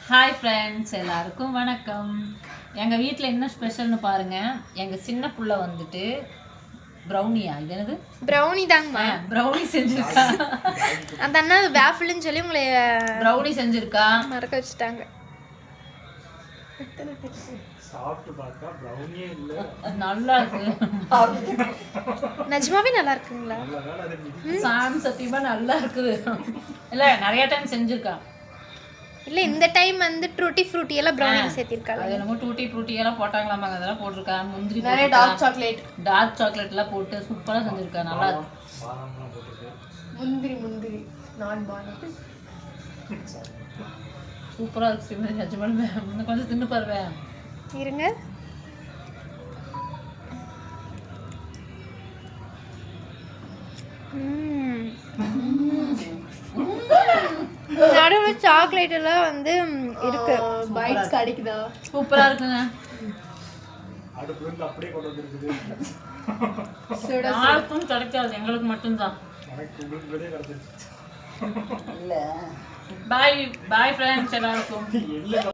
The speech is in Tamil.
ஹாய் ஃப்ரெண்ட்ஸ், எல்லாருக்கும் வணக்கம். எங்கள் வீட்டில் என்ன ஸ்பெஷல்னு பாருங்கள். எங்கள் சின்ன புள்ள வந்துட்டு ப்ரௌனியா, இது என்னது ப்ரௌனி தாங்கம்மா. ப்ரௌனி செஞ்சுருக்கா. அந்த அண்ணா வேஃபிள்னு சொல்லி உங்களை ப்ரௌனி செஞ்சுருக்கா, மறக்க வச்சுட்டாங்க. நல்லா இருக்கு. நிஜமாவே நல்லா இருக்குங்களா? சாமி சத்தியமா நல்லா இருக்குது. இல்லை, நிறைய டைம் செஞ்சுருக்கா. இல்லை, இந்த டைம் வந்து டூட்டி ஃப்ரூட்டி எல்லாம் ப்ரௌனியில் சேர்த்திருக்காங்க. அது என்னமோ டூட்டி ஃப்ரூட்டி எல்லாம் போட்டாங்களாமாங்க, அதெல்லாம் போட்டிருக்கா. முந்திரி நிறைய டார்க் சாக்லேட் எல்லாம் போட்டு சூப்பராக செஞ்சுருக்கா. நல்லா இருக்கு. முந்திரி நான் பானம் சூப்பராக இருக்கு. நிஜமாலுமே இன்னும் கொஞ்சம் தின்னு பாருவேன். இருங்க. நடுவில் சாக்லேட் எல்லாம் வந்து இருக்கு. பைட்ஸ் கிடைக்குதா? சூப்பரா இருக்குங்க. யாருக்கும் கிடைக்காது, எங்களுக்கு மட்டும்தான். பாய் பாய் ஃப்ரெண்ட்ஸ் எல்லாருக்கும்.